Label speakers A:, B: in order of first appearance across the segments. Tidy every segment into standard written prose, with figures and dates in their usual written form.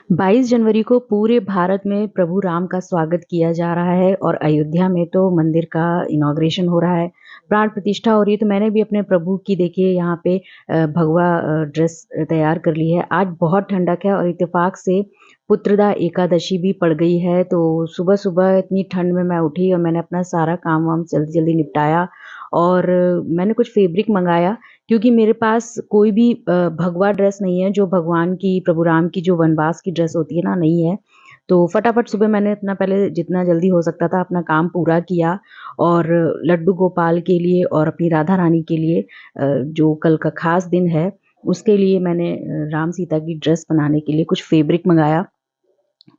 A: 22 जनवरी को पूरे भारत में प्रभु राम का स्वागत किया जा रहा है और अयोध्या में तो मंदिर का इनॉग्रेशन हो रहा है, प्राण प्रतिष्ठा हो रही है। तो मैंने भी अपने प्रभु की देखिए यहाँ पे भगवा ड्रेस तैयार कर ली है। आज बहुत ठंडक है और इत्तेफाक से पुत्रदा एकादशी भी पड़ गई है। तो सुबह-सुबह इतनी ठंड में मैं उठी और मैंने अपना सारा काम-वाम जल्दी-जल्दी निपटाया और मैंने कुछ फैब्रिक मँगाया क्योंकि मेरे पास कोई भी भगवा ड्रेस नहीं है जो भगवान की प्रभु राम की जो वनवास की ड्रेस होती है ना, नहीं है। तो फटाफट सुबह मैंने अपना पहले जितना जल्दी हो सकता था अपना काम पूरा किया और लड्डू गोपाल के लिए और अपनी राधा रानी के लिए जो कल का ख़ास दिन है, उसके लिए मैंने राम सीता की ड्रेस बनाने के लिए कुछ फैब्रिक मँगाया।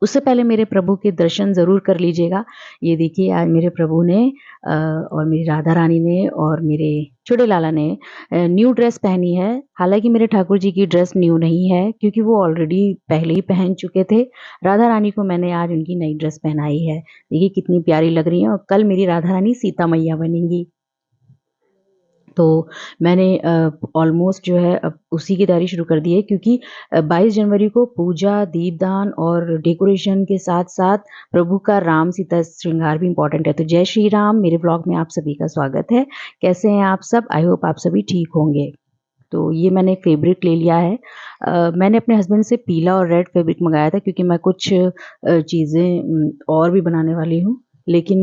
A: उससे पहले मेरे प्रभु के दर्शन ज़रूर कर लीजिएगा। ये देखिए आज मेरे प्रभु ने और मेरी राधा रानी ने और मेरे छोटे लाला ने न्यू ड्रेस पहनी है। हालाँकि मेरे ठाकुर जी की ड्रेस न्यू नहीं है क्योंकि वो ऑलरेडी पहले ही पहन चुके थे। राधा रानी को मैंने आज उनकी नई ड्रेस पहनाई है। देखिए कितनी प्यारी लग रही हैं और कल मेरी राधा रानी सीता मैया बनेंगी। तो मैंने ऑलमोस्ट जो है अब उसी की तैयारी शुरू कर दी है क्योंकि 22 जनवरी को पूजा, दीपदान और डेकोरेशन के साथ-साथ प्रभु का राम सीता श्रृंगार भी इम्पोर्टेंट है। तो जय श्री राम, मेरे ब्लॉग में आप सभी का स्वागत है। कैसे हैं आप सब? आई होप आप सभी ठीक होंगे। तो ये मैंने एक फैब्रिक ले लिया है। मैंने अपने हस्बैंड से पीला और रेड फैब्रिक मँगाया था क्योंकि मैं कुछ चीज़ें और भी बनाने वाली हूँ। लेकिन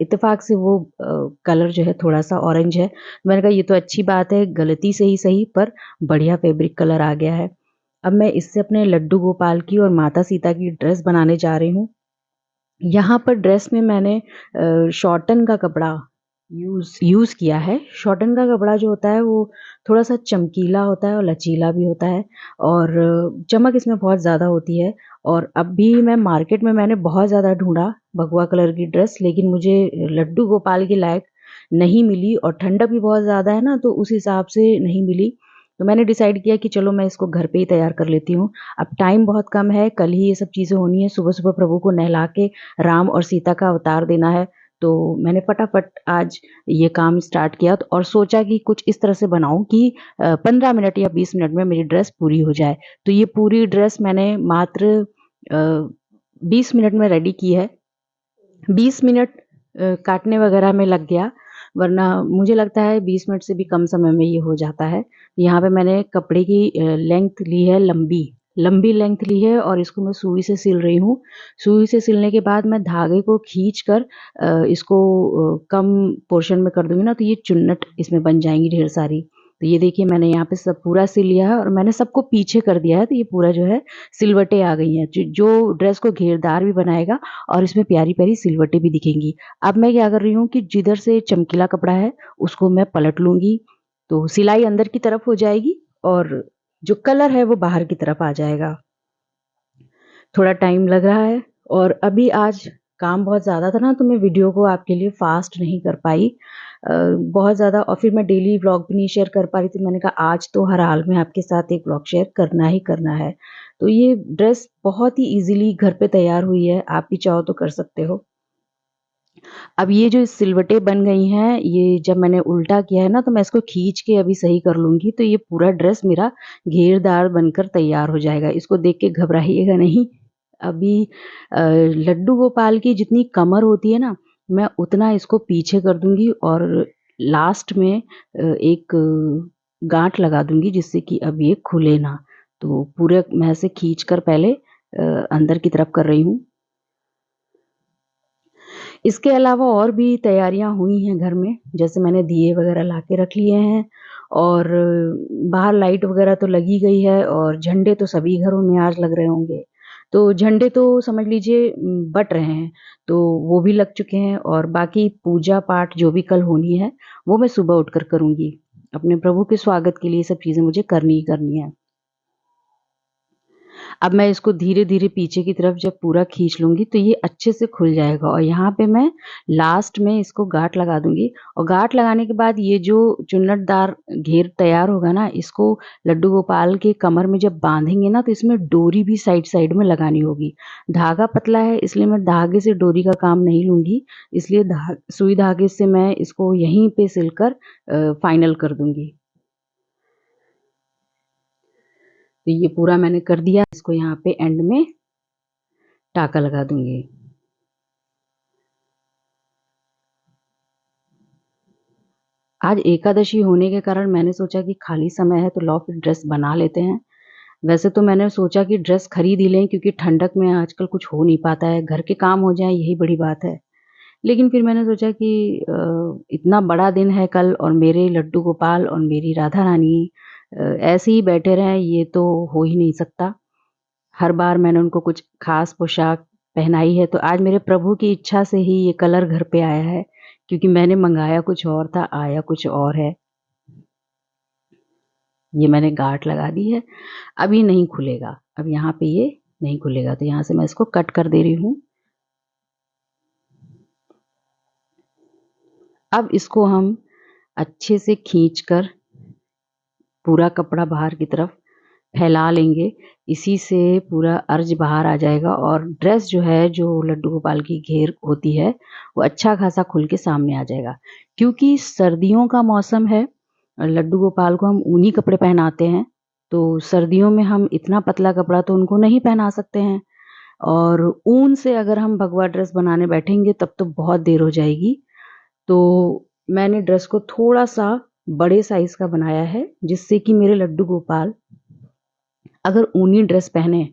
A: इत्तेफ़ाक से वो कलर जो है थोड़ा-सा ऑरेंज है। मैंने कहा ये तो अच्छी बात है, गलती से ही सही पर बढ़िया फैब्रिक कलर आ गया है। अब मैं इससे अपने लड्डू गोपाल की और माता सीता की ड्रेस बनाने जा रही हूँ। यहाँ पर ड्रेस में मैंने शॉटन का कपड़ा यूज़ किया है। शॉटन का कपड़ा जो होता है वो थोड़ा-सा चमकीला होता है और लचीला भी होता है और चमक इसमें बहुत ज़्यादा होती है और अभी मैं मार्केट में मैंने बहुत ज़्यादा ढूँढा भगवा कलर की ड्रेस लेकिन मुझे लड्डू गोपाल के लायक नहीं मिली और ठंडक भी बहुत ज़्यादा है ना तो उस हिसाब से नहीं मिली। तो मैंने डिसाइड किया कि चलो मैं इसको घर पे ही तैयार कर लेती हूँ। अब टाइम बहुत कम है, कल ही ये सब चीज़ें होनी है, सुबह-सुबह प्रभु को नहला के राम और सीता का अवतार देना है। तो मैंने फटाफट आज ये काम स्टार्ट किया तो और सोचा कि कुछ इस तरह से बनाऊँ कि 15 मिनट या 20 मिनट में मेरी ड्रेस पूरी हो जाए। तो ये पूरी ड्रेस मैंने मात्र 20 मिनट में रेडी की है। 20 मिनट काटने वगैरह में लग गया, वरना मुझे लगता है 20 मिनट से भी कम समय में ये हो जाता है। यहाँ पे मैंने कपड़े की लेंथ ली है लंबी, लंबी लेंथ ली है और इसको मैं सुई से सिल रही हूँ। सुई से सिलने के बाद मैं धागे को खींचकर इसको कम पोर्शन में कर दूँगी ना तो ये चुन्नट इसमें बन जाएँगी ढेर सारी। तो ये देखिए मैंने यहाँ पे सब पूरा सिल लिया है और मैंने सबको पीछे कर दिया है तो ये पूरा जो है सिलवटें आ गई हैं, जो ड्रेस को घेरदार भी बनाएगा और इसमें प्यारी-प्यारी सिलवटें भी दिखेंगी। अब मैं क्या कर रही हूँ कि जिधर से चमकीला कपड़ा है, उसको मैं पलट लूँगी, तो सिलाई अंदर की तरफ हो जाएगी और जो कलर है वो बाहर की तरफ आ जाएगा। थोड़ा टाइम लग रहा है और अभी आज काम बहुत ज़्यादा था ना तो मैं वीडियो को आपके लिए फ़ास्ट नहीं कर पाई। बहुत ज़्यादा और फिर मैं डेली व्लॉग भी नहीं शेयर कर पा रही थी। मैंने कहा आज तो हर हाल में आपके साथ एक व्लॉग शेयर करना ही करना है। तो ये ड्रेस बहुत ही ईज़िली घर पे तैयार हुई है, आप भी चाहो तो कर सकते हो। अब ये जो सिलवटें बन गई हैं, ये जब मैंने उल्टा किया है ना तो मैं इसको खींच के अभी सही कर लूँगी तो ये पूरा ड्रेस मेरा घेरदार बनकर तैयार हो जाएगा। इसको देख के घबराइएगा नहीं। अभी लड्डू गोपाल की जितनी कमर होती है ना, मैं उतना इसको पीछे कर दूँगी और लास्ट में एक गाँठ लगा दूँगी जिससे कि अब ये खुले ना। तो पूरे मैं ऐसे खींच कर पहले अंदर की तरफ कर रही हूँ। इसके अलावा और भी तैयारियाँ हुई हैं घर में, जैसे मैंने दिए वगैरह ला के रख लिए हैं और बाहर लाइट वगैरह तो लगी गई है और झंडे तो सभी घरों में आज लग रहे होंगे। तो झंडे तो समझ लीजिए बँट रहे हैं, तो वो भी लग चुके हैं और बाकी पूजा-पाठ जो भी कल होनी है, वो मैं सुबह उठकर करूँगी। अपने प्रभु के स्वागत के लिए ये सब चीज़ें मुझे करनी ही करनी है। अब मैं इसको धीरे-धीरे पीछे की तरफ जब पूरा खींच लूँगी तो ये अच्छे से खुल जाएगा और यहाँ पे मैं लास्ट में इसको गाँठ लगा दूँगी और गाँठ लगाने के बाद ये जो चुन्नटदार घेर तैयार होगा ना, इसको लड्डू गोपाल के कमर में जब बाँधेंगे ना तो इसमें डोरी भी साइड-साइड में लगानी होगी। धागा पतला है इसलिए मैं धागे से डोरी का काम नहीं लूँगी, इसलिए सुई धागे से मैं इसको यहीं पे सिलकर फाइनल कर दूँगी। तो ये पूरा मैंने कर दिया, इसको यहाँ पे एंड में टाका लगा दूंगी। आज एकादशी होने के कारण मैंने सोचा कि खाली समय है तो लो फिर ड्रेस बना लेते हैं। वैसे तो मैंने सोचा कि ड्रेस खरीद ही लें क्योंकि ठंडक में आजकल कुछ हो नहीं पाता है, घर के काम हो जाएं यही बड़ी बात है। लेकिन फिर मैंने सोचा कि इतना बड़ा दिन है कल और मेरे लड्डू गोपाल और मेरी राधा रानी ऐसे ही बैठे रहें, ये तो हो ही नहीं सकता। हर बार मैंने उनको कुछ खास पोशाक पहनाई है, तो आज मेरे प्रभु की इच्छा से ही ये कलर घर पे आया है, क्योंकि मैंने मंगाया कुछ और था, आया कुछ और है। ये मैंने गांठ लगा दी है, अब ये नहीं खुलेगा, अब यहाँ पे ये नहीं खुलेगा, तो यहाँ से मैं इसको कट कर दे रही हूँ। अब इसको हम अच्छे से खींचकर पूरा कपड़ा बाहर की तरफ फैला लेंगे, इसी से पूरा अर्ज बाहर आ जाएगा और ड्रेस जो है, जो लड्डू गोपाल की घेर होती है, वो अच्छा खासा खुल के सामने आ जाएगा। क्योंकि सर्दियों का मौसम है, लड्डू गोपाल को हम ऊनी कपड़े पहनाते हैं, तो सर्दियों में हम इतना पतला कपड़ा तो उनको नहीं पहना सकते हैं, और ऊन से अगर हम भगवा ड्रेस बनाने बैठेंगे तब तो बहुत देर हो जाएगी। तो मैंने ड्रेस को थोड़ा सा बड़े साइज का बनाया है, जिससे कि मेरे लड्डू गोपाल अगर ऊनी ड्रेस पहने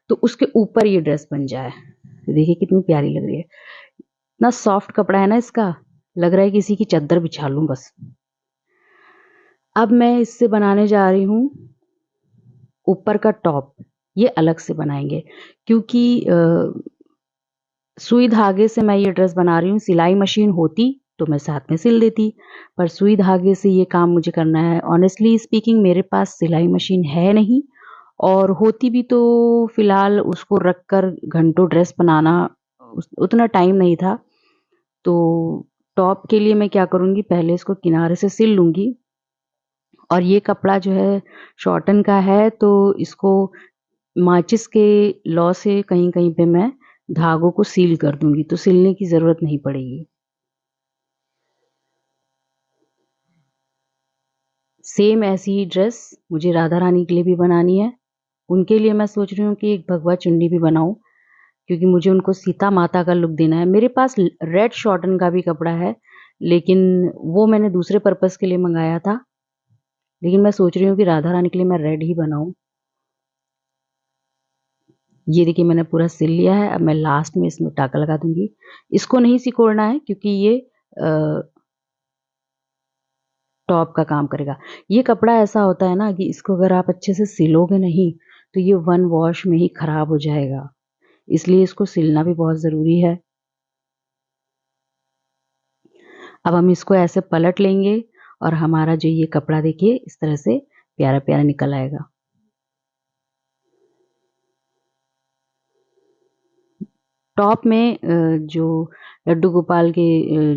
A: तो उसके ऊपर ये ड्रेस बन जाए। देखिए कितनी प्यारी लग रही है, इतना सॉफ्ट कपड़ा है ना इसका, लग रहा है किसी की चद्दर बिछा लूं बस। अब मैं इससे बनाने जा रही हूँ ऊपर का टॉप, ये अलग से बनाएंगे, क्योंकि सुई धागे से मैं ये ड्रेस बना रही हूँ। सिलाई मशीन होती तो मैं साथ में सिल देती, पर सुई धागे से ये काम मुझे करना है। ऑनेस्टली स्पीकिंग मेरे पास सिलाई मशीन है नहीं, और होती भी तो फिलहाल उसको रखकर घंटों ड्रेस बनाना उतना टाइम नहीं था। तो टॉप के लिए मैं क्या करूँगी, पहले इसको किनारे से सिल लूँगी, और ये कपड़ा जो है शॉर्टन का है, तो इसको माचिस के लॉ से कहीं-कहीं पे मैं धागों को सील कर दूँगी, तो सिलने की ज़रूरत नहीं पड़ेगी। सेम ऐसी ही ड्रेस मुझे राधा रानी के लिए भी बनानी है। उनके लिए मैं सोच रही हूँ कि एक भगवा चुन्नी भी बनाऊँ, क्योंकि मुझे उनको सीता माता का लुक देना है। मेरे पास रेड शॉटन का भी कपड़ा है, लेकिन वो मैंने दूसरे पर्पज़ के लिए मँगाया था। लेकिन मैं सोच रही हूँ कि राधा रानी के लिए मैं रेड ही बनाऊँ। ये देखिए मैंने पूरा सिल लिया है, अब मैं लास्ट में इसमें टाका लगा दूँगी। इसको नहीं सिकोड़ना है, क्योंकि ये टॉप का काम करेगा। ये कपड़ा ऐसा होता है ना कि इसको अगर आप अच्छे से सिलोगे नहीं, तो ये वन वॉश में ही खराब हो जाएगा। इसलिए इसको सिलना भी बहुत ज़रूरी है। अब हम इसको ऐसे पलट लेंगे और हमारा जो ये कपड़ा देखिए इस तरह से प्यारा-प्यारा निकल आएगा। टॉप में जो लड्डू गोपाल के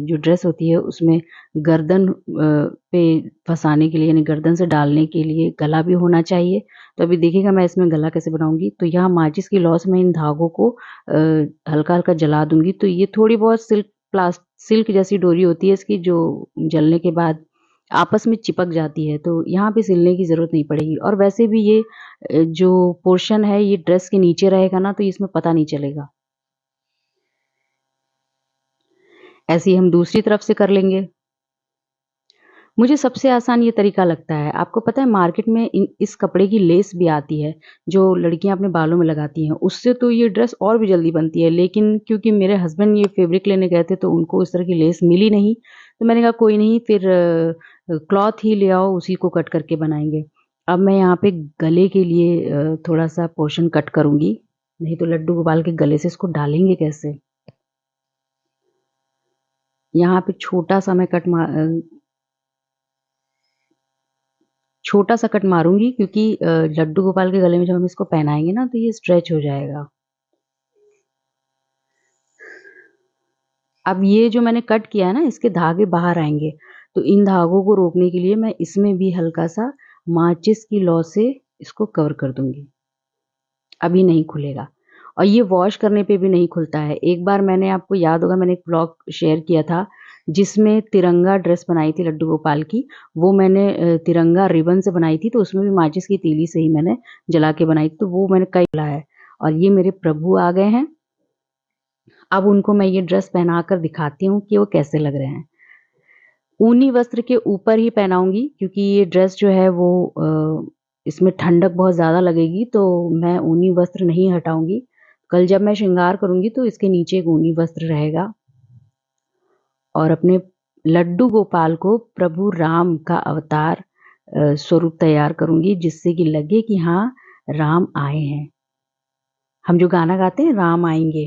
A: जो ड्रेस होती है उसमें गर्दन पे फँसाने के लिए, यानी गर्दन से डालने के लिए गला भी होना चाहिए। तो अभी देखिएगा मैं इसमें गला कैसे बनाऊँगी। तो यहाँ माचिस की लौ से मैं इन धागों को हल्का-हल्का जला दूँगी। तो ये थोड़ी बहुत सिल्क जैसी डोरी होती है इसकी, जो जलने के बाद आपस में चिपक जाती है, तो यहाँ पे सिलने की ज़रूरत नहीं पड़ेगी। और वैसे भी ये जो पोर्शन है ये ड्रेस के नीचे रहेगा ना, तो इसमें पता नहीं चलेगा। ऐसे ही हम दूसरी तरफ से कर लेंगे। मुझे सबसे आसान ये तरीका लगता है। आपको पता है मार्केट में इस कपड़े की लेस भी आती है, जो लड़कियाँ अपने बालों में लगाती हैं। उससे तो ये ड्रेस और भी जल्दी बनती है, लेकिन क्योंकि मेरे हस्बैंड ये फैब्रिक लेने गए थे तो उनको इस तरह की लेस मिली नहीं, तो मैंने कहा कोई नहीं, फिर क्लॉथ ही ले आओ, उसी को कट करके बनाएँगे। अब मैं यहाँ पे गले के लिए थोड़ा-सा पोर्शन कट करूँगी, नहीं तो लड्डू गोपाल के गले से इसको डालेंगे कैसे? यहाँ पे छोटा-सा कट मारूँगी, क्योंकि लड्डू गोपाल के गले में जब हम इसको पहनाएँगे ना, तो ये स्ट्रेच हो जाएगा। अब ये जो मैंने कट किया है ना, इसके धागे बाहर आएँगे, तो इन धागों को रोकने के लिए मैं इसमें भी हल्का-सा माचिस की लौ से इसको कवर कर दूँगी। अब ये नहीं खुलेगा, और ये वॉश करने पे भी नहीं खुलता है। एक बार मैंने, आपको याद होगा, मैंने एक व्लॉग शेयर किया था, जिसमें तिरंगा ड्रेस बनाई थी लड्डू गोपाल की। वो मैंने तिरंगा रिबन से बनाई थी, तो उसमें भी माचिस की तीली से ही मैंने जला के बनाई थी, तो वो मैंने कई है। और ये मेरे प्रभु आ गए हैं, अब उनको मैं ये ड्रेस पहनाकर दिखाती हूँ कि वो कैसे लग रहे हैं। ऊनी वस्त्र के ऊपर ही पहनाऊँगी क्योंकि ये ड्रेस जो है वो इसमें ठंडक बहुत ज़्यादा लगेगी, तो मैं ऊनी वस्त्र नहीं हटाऊँगी। कल जब मैं श्रृंगार करूँगी तो इसके नीचे एक ऊनी वस्त्र रहेगा और अपने लड्डू गोपाल को प्रभु राम का अवतार स्वरूप तैयार करूँगी, जिससे कि लगे कि हाँ, राम आए हैं। हम जो गाना गाते हैं, राम आएँगे।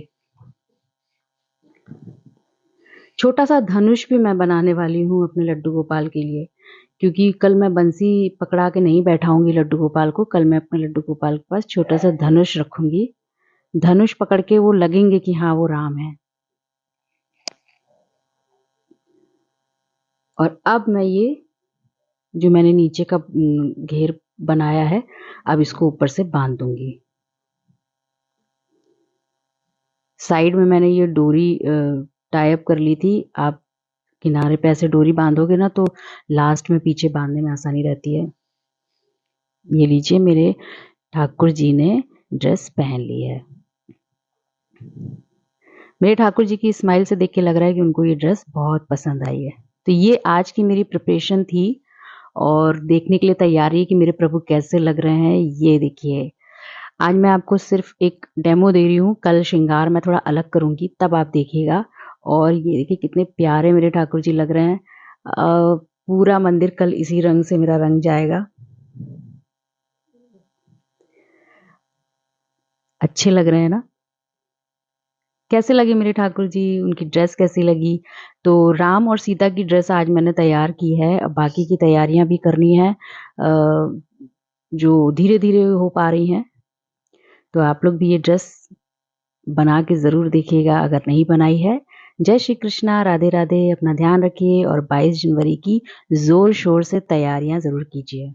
A: छोटा-सा धनुष भी मैं बनाने वाली हूँ अपने लड्डू गोपाल के लिए, क्योंकि कल मैं बंसी पकड़ा के नहीं बैठाऊँगी लड्डू गोपाल को, कल मैं अपने लड्डू गोपाल के पास छोटा-सा धनुष रखूँगी। धनुष पकड़ के वो लगेंगे कि हाँ, वो राम हैं। और अब मैं ये जो मैंने नीचे का घेर बनाया है, अब इसको ऊपर से बाँध दूँगी। साइड में मैंने ये डोरी टाई अप कर ली थी। आप किनारे पे ऐसे डोरी बाँधोगे ना तो लास्ट में पीछे बाँधने में आसानी रहती है। ये लीजिए, मेरे ठाकुर जी ने ड्रेस पहन ली है। मेरे ठाकुर जी की स्माइल से देख के लग रहा है कि उनको ये ड्रेस बहुत पसंद आई है। तो ये आज की मेरी प्रिपरेशन थी और देखने के लिए तैयारी है कि मेरे प्रभु कैसे लग रहे हैं। ये देखिए, आज मैं आपको सिर्फ एक डेमो दे रही हूँ, कल श्रृंगार मैं थोड़ा अलग करूँगी, तब आप देखिएगा। और ये देखिए कितने प्यारे मेरे ठाकुर जी लग रहे हैं। पूरा मंदिर कल इसी रंग से मेरा रंग जाएगा। अच्छे लग रहे हैं ना? कैसे लगे मेरे ठाकुर जी? उनकी ड्रेस कैसी लगी? तो राम और सीता की ड्रेस आज मैंने तैयार की है, अब बाकी की तैयारियाँ भी करनी हैं जो धीरे-धीरे हो पा रही हैं। तो आप लोग भी ये ड्रेस बना के ज़रूर देखिएगा अगर नहीं बनाई है। जय श्री कृष्णा, राधे-राधे, अपना ध्यान रखिए और 22 जनवरी की ज़ोर-शोर से तैयारियाँ ज़रूर कीजिए।